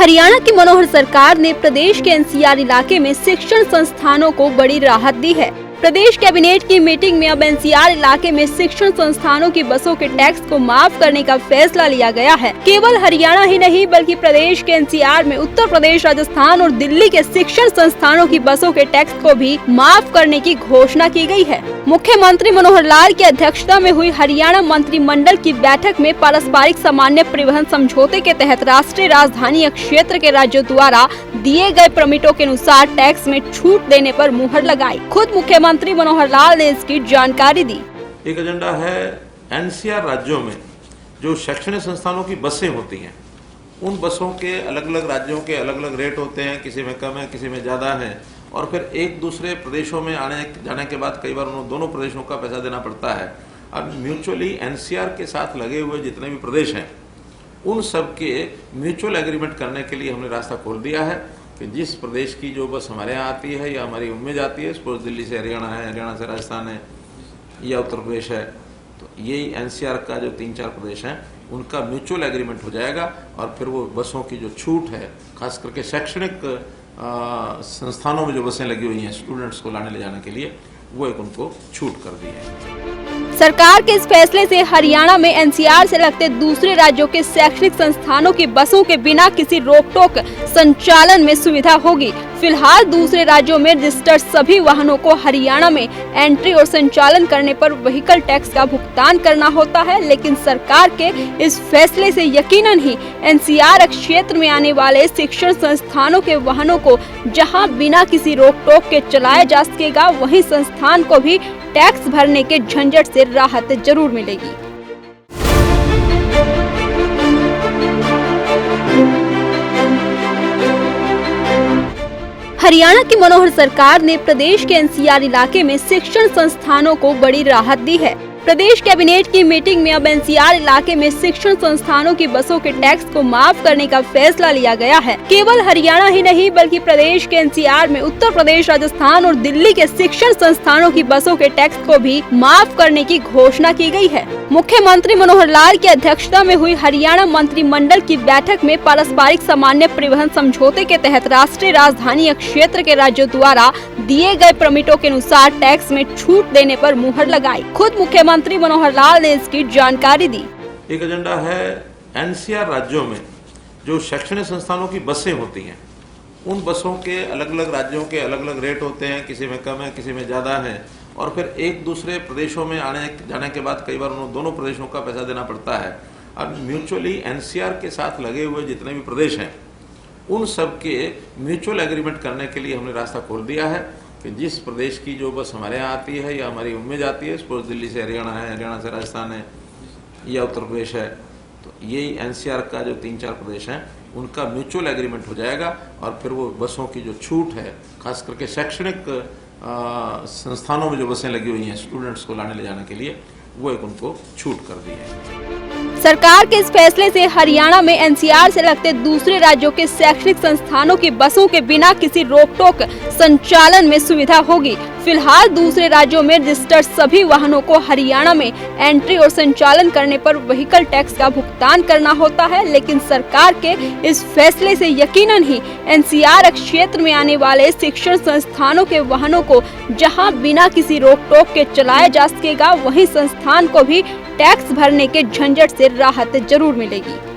हरियाणा की मनोहर सरकार ने प्रदेश के एनसीआर इलाके में शिक्षण संस्थानों को बड़ी राहत दी है। प्रदेश कैबिनेट की मीटिंग में अब एनसीआर इलाके में शिक्षण संस्थानों की बसों के टैक्स को माफ करने का फैसला लिया गया है। केवल हरियाणा ही नहीं बल्कि प्रदेश के एनसीआर में उत्तर प्रदेश, राजस्थान और दिल्ली के शिक्षण संस्थानों की बसों के टैक्स को भी माफ करने की घोषणा की गई है। मुख्यमंत्री मनोहर लाल की अध्यक्षता में हुई हरियाणा मंत्रिमंडल की बैठक में पारस्परिक सामान्य परिवहन समझौते के तहत राष्ट्रीय राजधानी क्षेत्र के राज्यों द्वारा दिए गए परमिटों के अनुसार टैक्स में छूट देने पर मुहर लगाई। खुद मुख्यमंत्री मनोहर लाल ने इसकी जानकारी दी। एक एजेंडा है एनसीआर राज्यों में जो शैक्षणिक संस्थानों की बसें होती हैं, उन बसों के अलग अलग राज्यों के अलग अलग रेट होते हैं, किसी में कम है, किसी में ज़्यादा है, और फिर एक दूसरे प्रदेशों में आने जाने के बाद कई बार उन दोनों प्रदेशों का पैसा देना पड़ता है। अब म्यूचुअली एनसीआर के साथ लगे हुए जितने भी प्रदेश हैं उन सब के म्यूचुअल एग्रीमेंट करने के लिए हमने रास्ता खोल दिया है कि जिस प्रदेश की जो बस हमारे यहाँ आती है या हमारी उनमें जाती है, सपोज दिल्ली से हरियाणा है, हरियाणा से राजस्थान है या उत्तर प्रदेश है, तो यही एनसीआर का जो 3-4 प्रदेश हैं उनका म्यूचुअल एग्रीमेंट हो जाएगा और फिर वो बसों की जो छूट है, खास करके शैक्षणिक संस्थानों में जो बसें लगी हुई हैं स्टूडेंट्स को लाने ले जाने के लिए, वो एक उनको छूट कर दी है। सरकार के इस फैसले से हरियाणा में एनसीआर से लगते दूसरे राज्यों के शैक्षणिक संस्थानों की बसों के बिना किसी रोक टोक संचालन में सुविधा होगी। फिलहाल दूसरे राज्यों में रजिस्टर्ड सभी वाहनों को हरियाणा में एंट्री और संचालन करने पर व्हीकल टैक्स का भुगतान करना होता है, लेकिन सरकार के इस फैसले से यकीनन ही एनसीआर क्षेत्र में आने वाले शिक्षण संस्थानों के वाहनों को जहां बिना किसी रोक टोक के चलाया जा सकेगा, वहीं संस्थान को भी टैक्स भरने के झंझट से राहत जरूर मिलेगी। हरियाणा की मनोहर सरकार ने प्रदेश के एनसीआर इलाके में शिक्षण संस्थानों को बड़ी राहत दी है। प्रदेश कैबिनेट की मीटिंग में अब एनसीआर इलाके में शिक्षण संस्थानों की बसों के टैक्स को माफ करने का फैसला लिया गया है। केवल हरियाणा ही नहीं बल्कि प्रदेश के एनसीआर में उत्तर प्रदेश, राजस्थान और दिल्ली के शिक्षण संस्थानों की बसों के टैक्स को भी माफ करने की घोषणा की गई है। मुख्यमंत्री मनोहर लाल की अध्यक्षता में हुई हरियाणा मंत्रिमंडल की बैठक में पारस्परिक सामान्य परिवहन समझौते के तहत राष्ट्रीय राजधानी क्षेत्र के राज्यों द्वारा दिए गए परमिटों के अनुसार टैक्स में छूट देने पर मुहर लगाई। खुद मुख्यमंत्री मनोहर लाल ने इसकी जानकारी दी। एक एजेंडा है एनसीआर राज्यों में जो शैक्षणिक संस्थानों की बसें होती हैं, उन बसों के अलग अलग राज्यों के अलग अलग रेट होते हैं, किसी में कम है, किसी में ज़्यादा है, और फिर एक दूसरे प्रदेशों में आने जाने के बाद कई बार उन दोनों प्रदेशों का पैसा देना पड़ता है। अब म्यूचुअली एनसीआर के साथ लगे हुए जितने भी प्रदेश हैं उन सब के म्यूचुअल एग्रीमेंट करने के लिए हमने रास्ता खोल दिया है कि जिस प्रदेश की जो बस हमारे यहाँ आती है या हमारी उनमें जाती है, सपोज दिल्ली से हरियाणा है, हरियाणा से राजस्थान है या उत्तर प्रदेश है, तो यही एनसीआर का जो 3-4 प्रदेश हैं उनका म्यूचुअल एग्रीमेंट हो जाएगा और फिर वो बसों की जो छूट है, खास करके शैक्षणिक संस्थानों में जो बसें लगी हुई हैं स्टूडेंट्स को लाने ले जाने के लिए, वो एक उनको छूट कर दी है। सरकार के इस फैसले से हरियाणा में एनसीआर से लगते दूसरे राज्यों के शैक्षणिक संस्थानों की बसों के बिना किसी रोक टोक संचालन में सुविधा होगी। फिलहाल दूसरे राज्यों में रजिस्टर्ड सभी वाहनों को हरियाणा में एंट्री और संचालन करने पर व्हीकल टैक्स का भुगतान करना होता है, लेकिन सरकार के इस फैसले से यकीनन ही एनसीआर क्षेत्र में आने वाले शिक्षण संस्थानों के वाहनों को जहां बिना किसी रोक टोक के चलाया जा सकेगा, वहीं संस्थान को भी टैक्स भरने के झंझट से राहत जरूर मिलेगी।